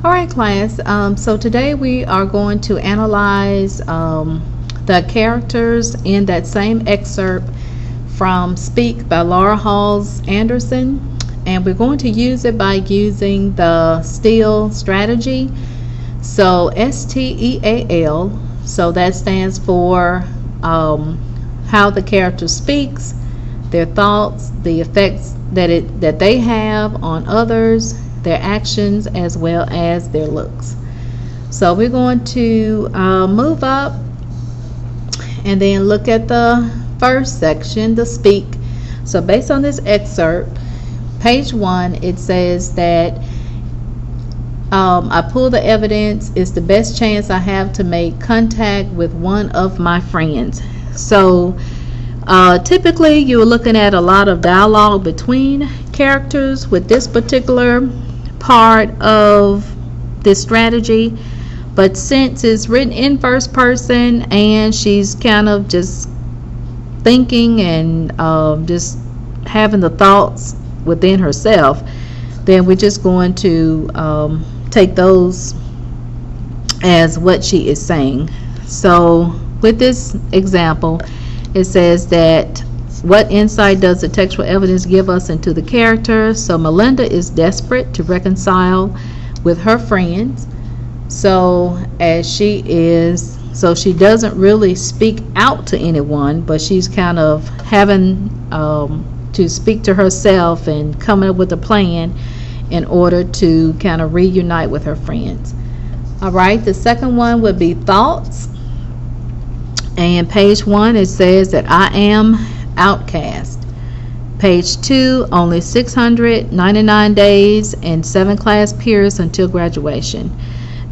All right, class. So today we are going to analyze the characters in that same excerpt from Speak by Laura Halls Anderson, and we're going to use it by using the S.T.E.A.L strategy. So S.T.E.A.L. So that stands for how the character speaks, their thoughts, the effects that they have on others, their actions, as well as their looks. So we're going to move up and then look at the first section, the speak. So based on this excerpt, page 1, it says that I pull the evidence. It's the best chance I have to make contact with one of my friends. So typically you're looking at a lot of dialogue between characters with this particular part of this strategy, but since it's written in first person and she's kind of just thinking and just having the thoughts within herself, then we're just going to take those as what she is saying. So with this example, it says that what insight does the textual evidence give us into the character? So Melinda is desperate to reconcile with her friends. So she doesn't really speak out to anyone, but she's kind of having to speak to herself and coming up with a plan in order to kind of reunite with her friends. All right, the second one would be thoughts. And page 1, it says that I am outcast. Page 2, only 699 days and 7 class periods until graduation.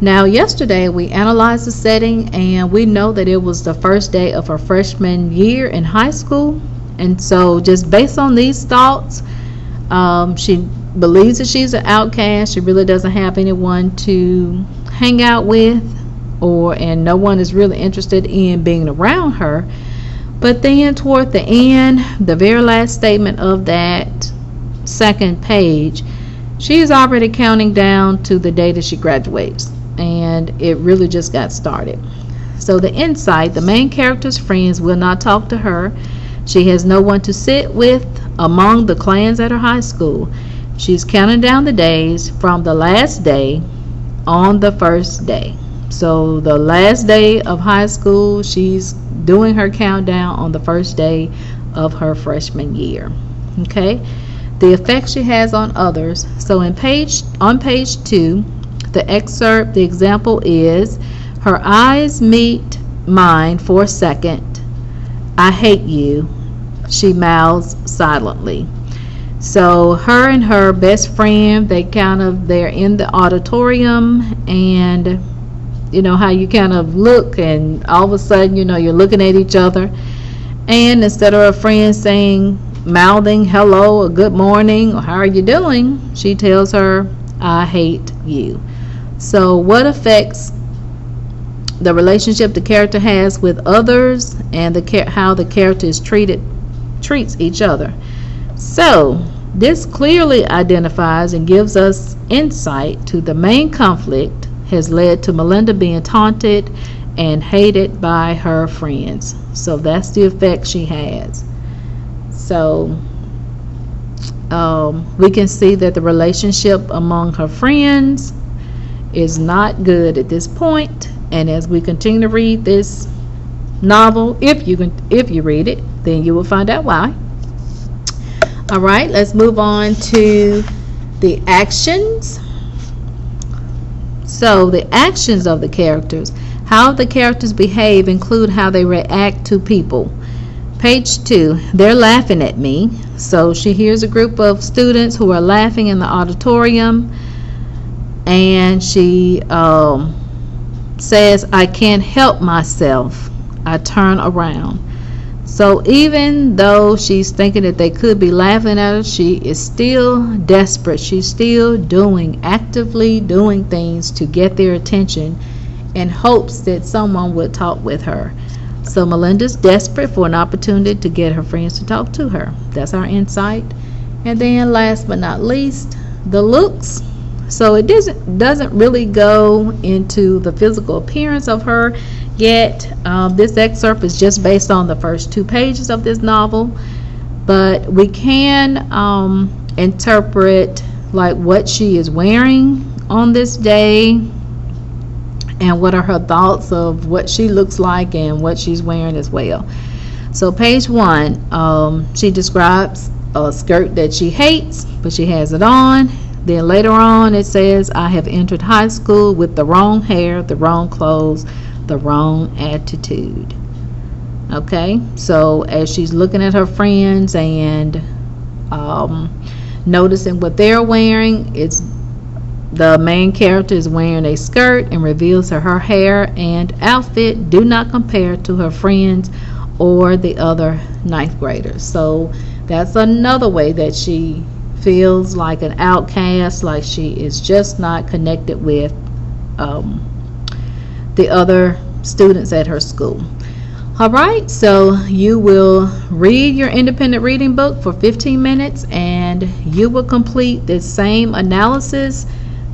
Now, yesterday we analyzed the setting and we know that it was the first day of her freshman year in high school. And so just based on these thoughts, she believes that she's an outcast. She really doesn't have anyone to hang out with, and no one is really interested in being around her. But then toward the end, the very last statement of that second page, she is already counting down to the day that she graduates, and it really just got started. So the insight: the main character's friends will not talk to her. She has no one to sit with among the clans at her high school. She's counting down the days from the last day on the first day. So the last day of high school, she's doing her countdown on the first day of her freshman year. Okay, the effect she has on others. So on page 2, the excerpt, the example is, her eyes meet mine for a second. I hate you, she mouths silently. So her and her best friend, they're in the auditorium, and you know how you kind of look and all of a sudden, you're looking at each other, and instead of a friend mouthing hello or good morning or how are you doing, she tells her, I hate you. So what affects the relationship the character has with others and how the character treats each other? So this clearly identifies and gives us insight to the main conflict has led to Melinda being taunted and hated by her friends. So that's the effect she has. So we can see that the relationship among her friends is not good at this point. And as we continue to read this novel, if you read it, then you will find out why. All right, let's move on to the actions. So the actions of the characters, how the characters behave, include how they react to people. Page 2, they're laughing at me. So she hears a group of students who are laughing in the auditorium, and she says, I can't help myself. I turn around. So even though she's thinking that they could be laughing at her, she is still desperate. She's still actively doing things to get their attention in hopes that someone would talk with her. So Melinda's desperate for an opportunity to get her friends to talk to her. That's our insight. And then last but not least, the looks. So it doesn't really go into the physical appearance of her yet. This excerpt is just based on the first 2 pages of this novel, but we can interpret like what she is wearing on this day and what are her thoughts of what she looks like and what she's wearing as well. So page 1, she describes a skirt that she hates, but she has it on. Then later on it says, I have entered high school with the wrong hair, the wrong clothes, the wrong attitude. Okay, so as she's looking at her friends and noticing what they're wearing, it's the main character is wearing a skirt and reveals that her hair and outfit do not compare to her friends or the other 9th graders. So that's another way that she feels like an outcast, like she is just not connected with the other students at her school. Alright, so you will read your independent reading book for 15 minutes and you will complete the same analysis,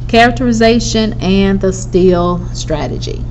characterization, and the S.T.E.A.L strategy.